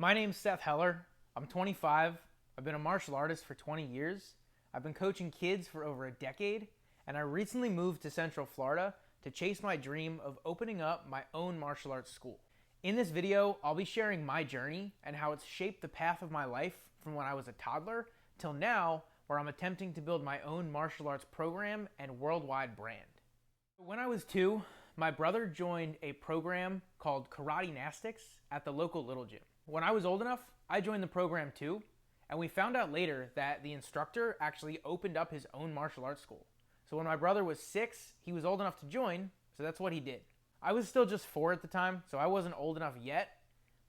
My name's Seth Heller. I'm 25. I've been a martial artist for 20 years. I've been coaching kids for over a decade, and I recently moved to Central Florida to chase my dream of opening up my own martial arts school. In this video, I'll be sharing my journey and how it's shaped the path of my life from when I was a toddler till now, where I'm attempting to build my own martial arts program and worldwide brand. When I was 2, my brother joined a program called Karate Nastics at the local Little Gym. When I was old enough, I joined the program too, and we found out later that the instructor actually opened up his own martial arts school. So when my brother was 6, he was old enough to join, so that's what he did. I was still just 4 at the time, so I wasn't old enough yet,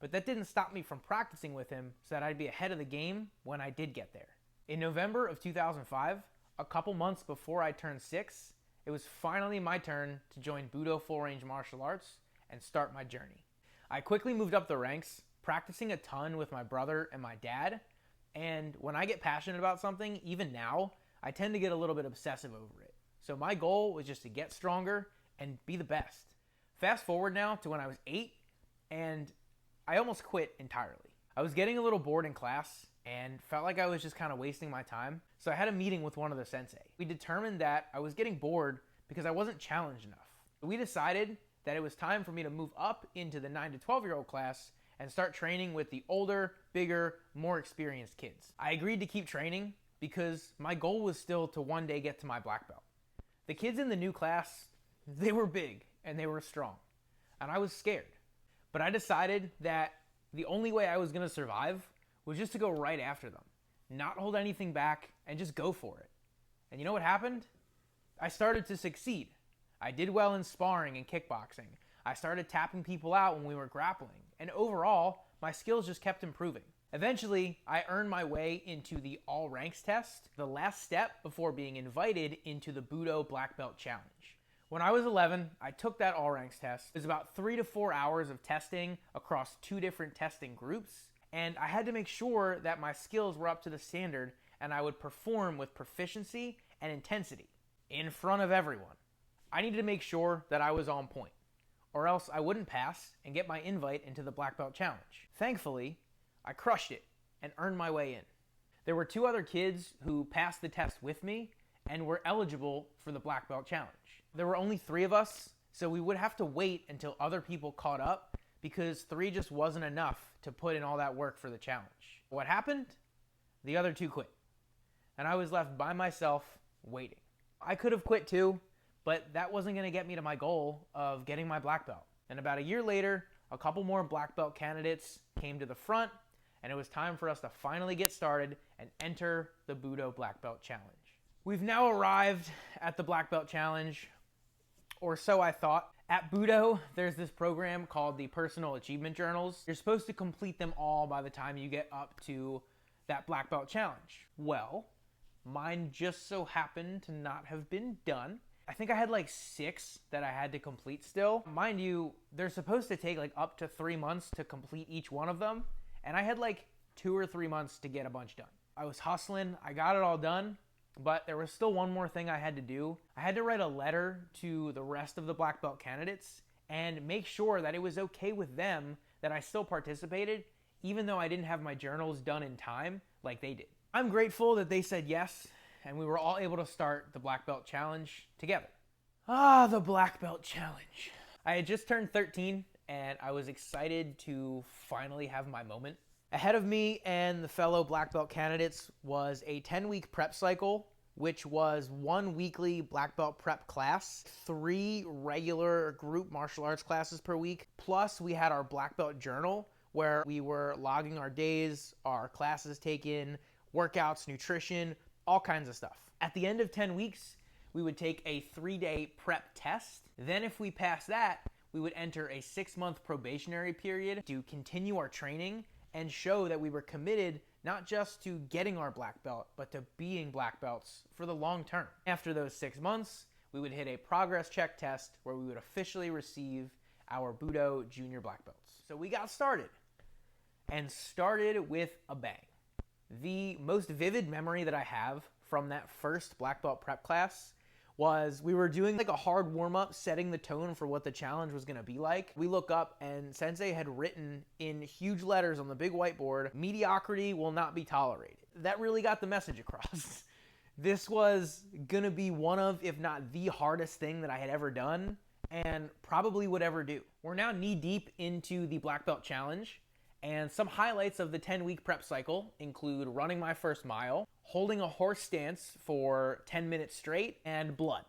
but that didn't stop me from practicing with him so that I'd be ahead of the game when I did get there. In November of 2005, a couple months before I turned 6, it was finally my turn to join Budo Full Range Martial Arts and start my journey. I quickly moved up the ranks, practicing a ton with my brother and my dad, and when I get passionate about something, even now, I tend to get a little bit obsessive over it. So my goal was just to get stronger and be the best. Fast forward now to when I was 8, and I almost quit entirely. I was getting a little bored in class and felt like I was just kind of wasting my time, so I had a meeting with one of the sensei. We determined that I was getting bored because I wasn't challenged enough. We decided that it was time for me to move up into the 9 to 12-year-old class and start training with the older, bigger, more experienced kids. I agreed to keep training because my goal was still to one day get to my black belt. The kids in the new class, they were big and they were strong, and I was scared. But I decided that the only way I was gonna survive was just to go right after them, not hold anything back, and just go for it. And you know what happened? I started to succeed. I did well in sparring and kickboxing. I started tapping people out when we were grappling, and overall, my skills just kept improving. Eventually, I earned my way into the All Ranks test, the last step before being invited into the Budo Black Belt Challenge. When I was 11, I took that All Ranks test. It was about 3 to 4 hours of testing across 2 different testing groups, and I had to make sure that my skills were up to the standard and I would perform with proficiency and intensity in front of everyone. I needed to make sure that I was on point, or else I wouldn't pass and get my invite into the Black Belt Challenge. Thankfully, I crushed it and earned my way in. There were 2 other kids who passed the test with me and were eligible for the Black Belt Challenge. There were only 3 of us, so we would have to wait until other people caught up because 3 just wasn't enough to put in all that work for the challenge. What happened? The other 2 quit, and I was left by myself waiting. I could have quit too, but that wasn't going to get me to my goal of getting my black belt. And about a year later, a couple more black belt candidates came to the front, and it was time for us to finally get started and enter the Budo Black Belt Challenge. We've now arrived at the Black Belt Challenge, or so I thought. At Budo, there's this program called the Personal Achievement Journals. You're supposed to complete them all by the time you get up to that Black Belt Challenge. Well, mine just so happened to not have been done. I think I had like 6 that I had to complete still. Mind you, they're supposed to take like up to 3 months to complete each one of them, and I had like 2 or 3 months to get a bunch done. I was hustling, I got it all done, but there was still one more thing I had to do. I had to write a letter to the rest of the black belt candidates and make sure that it was okay with them that I still participated, even though I didn't have my journals done in time like they did. I'm grateful that they said yes, and we were all able to start the Black Belt Challenge together. The Black Belt Challenge. I had just turned 13, and I was excited to finally have my moment. Ahead of me and the fellow black belt candidates was a 10-week prep cycle, which was 1 weekly black belt prep class, 3 regular group martial arts classes per week, plus we had our black belt journal where we were logging our days, our classes taken, workouts, nutrition, all kinds of stuff. At the end of 10 weeks, we would take a 3-day prep test. Then if we passed that, we would enter a 6-month probationary period to continue our training and show that we were committed not just to getting our black belt, but to being black belts for the long term. After those 6 months, we would hit a progress check test where we would officially receive our Budo junior black belts. So we got started, and started with a bang. The most vivid memory that I have from that first black belt prep class was we were doing like a hard warm-up, setting the tone for what the challenge was gonna be like. We look up and Sensei had written in huge letters on the big whiteboard, "Mediocrity will not be tolerated." That really got the message across. This was gonna be one of, if not the hardest thing that I had ever done and probably would ever do. We're now knee deep into the Black Belt Challenge, and some highlights of the 10-week prep cycle include running my first mile, holding a horse stance for 10 minutes straight, and blood.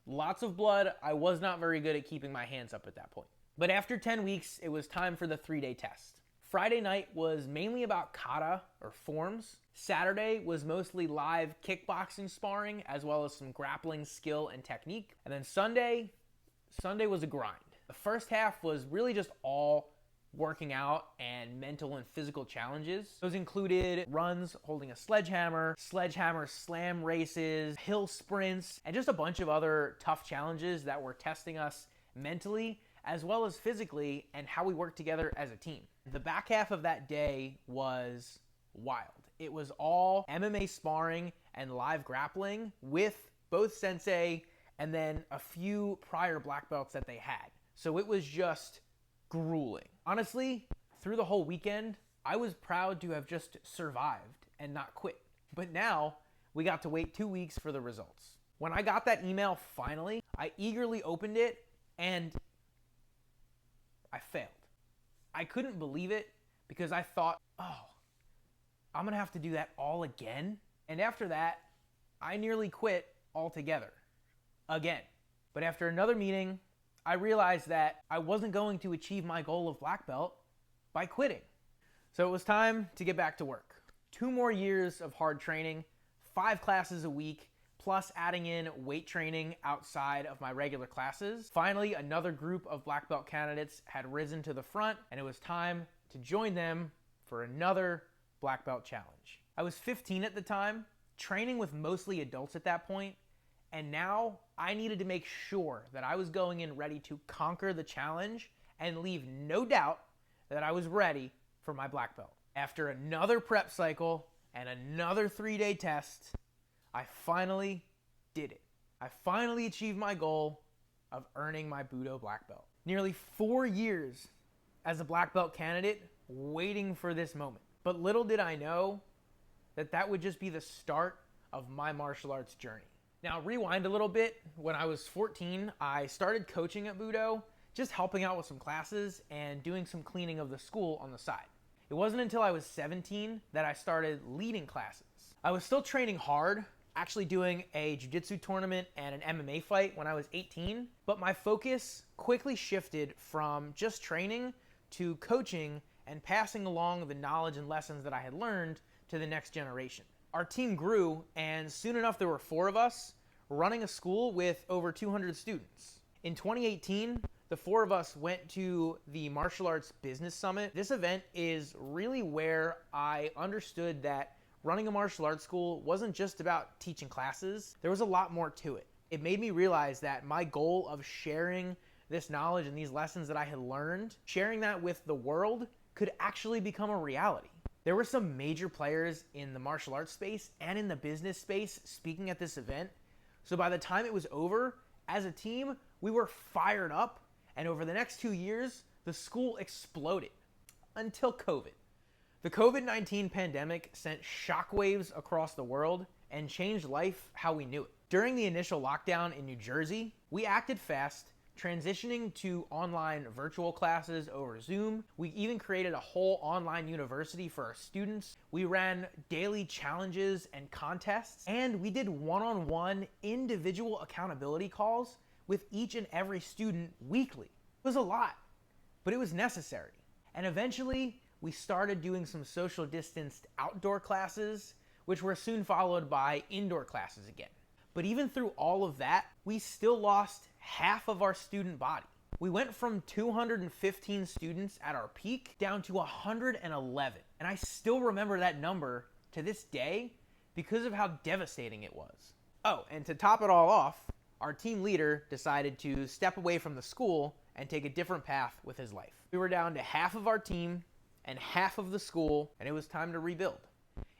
Lots of blood. I was not very good at keeping my hands up at that point. But after 10 weeks, it was time for the 3-day test. Friday night was mainly about kata, or forms. Saturday was mostly live kickboxing sparring, as well as some grappling skill and technique. And then Sunday was a grind. The first half was really just all working out and mental and physical challenges. Those included runs holding a sledgehammer slam races, hill sprints, and just a bunch of other tough challenges that were testing us mentally as well as physically and how we work together as a team. The back half of that day was wild. It was all MMA sparring and live grappling with both Sensei and then a few prior black belts that they had. So it was just grueling. Honestly, through the whole weekend, I was proud to have just survived and not quit. But now, we got to wait 2 weeks for the results. When I got that email finally, I eagerly opened it and I failed. I couldn't believe it because I thought, oh, I'm gonna have to do that all again? And after that, I nearly quit altogether. Again. But after another meeting, I realized that I wasn't going to achieve my goal of black belt by quitting. So it was time to get back to work. 2 more years of hard training, 5 classes a week, plus adding in weight training outside of my regular classes. Finally, another group of black belt candidates had risen to the front, and it was time to join them for another black belt challenge. I was 15 at the time, training with mostly adults at that point, and now I needed to make sure that I was going in ready to conquer the challenge and leave no doubt that I was ready for my black belt. After another prep cycle and another 3-day test, I finally did it. I finally achieved my goal of earning my Budo black belt. Nearly 4 years as a black belt candidate waiting for this moment. But little did I know that that would just be the start of my martial arts journey. Now, rewind a little bit. When I was 14, I started coaching at Budo, just helping out with some classes and doing some cleaning of the school on the side. It wasn't until I was 17 that I started leading classes. I was still training hard, actually doing a jiu-jitsu tournament and an MMA fight when I was 18, but my focus quickly shifted from just training to coaching and passing along the knowledge and lessons that I had learned to the next generation. Our team grew, and soon enough there were 4 of us running a school with over 200 students. In 2018, the 4 of us went to the Martial Arts Business Summit. This event is really where I understood that running a martial arts school wasn't just about teaching classes. There was a lot more to it. It made me realize that my goal of sharing this knowledge and these lessons that I had learned, sharing that with the world, could actually become a reality. There were some major players in the martial arts space and in the business space speaking at this event. So by the time it was over, as a team, we were fired up, and over the next 2 years, the school exploded. Until COVID. The COVID-19 pandemic sent shockwaves across the world and changed life how we knew it. During the initial lockdown in New Jersey, we acted fast, transitioning to online virtual classes over Zoom. We even created a whole online university for our students. We ran daily challenges and contests, and we did one-on-one individual accountability calls with each and every student weekly. It was a lot, but it was necessary. And eventually, we started doing some social distanced outdoor classes, which were soon followed by indoor classes again. But even through all of that, we still lost half of our student body. We went from 215 students at our peak down to 111. And I still remember that number to this day because of how devastating it was. Oh, and to top it all off, our team leader decided to step away from the school and take a different path with his life. We were down to half of our team and half of the school, and it was time to rebuild.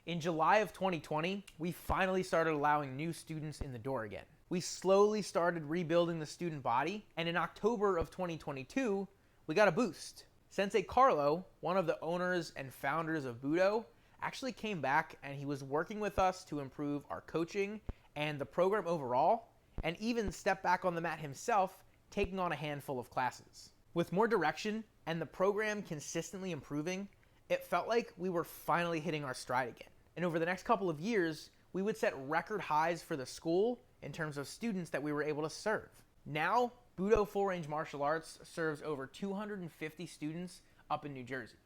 In July of 2020, we finally started allowing new students in the door again. We slowly started rebuilding the student body, and in October of 2022, we got a boost. Sensei Carlo, one of the owners and founders of Budo, actually came back and he was working with us to improve our coaching and the program overall, and even step back on the mat himself, taking on a handful of classes. With more direction and the program consistently improving, it felt like we were finally hitting our stride again. And over the next couple of years, we would set record highs for the school in terms of students that we were able to serve. Now, Budo Full Range Martial Arts serves over 250 students up in New Jersey.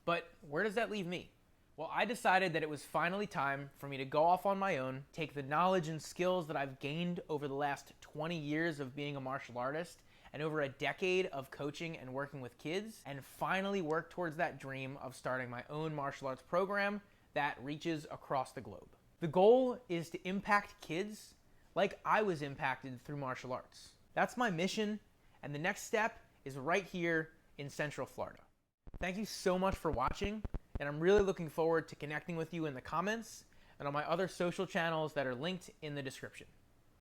But where does that leave me? Well, I decided that it was finally time for me to go off on my own, take the knowledge and skills that I've gained over the last 20 years of being a martial artist and over a decade of coaching and working with kids, and finally work towards that dream of starting my own martial arts program that reaches across the globe. The goal is to impact kids like I was impacted through martial arts. That's my mission, and the next step is right here in Central Florida. Thank you so much for watching, and I'm really looking forward to connecting with you in the comments and on my other social channels that are linked in the description.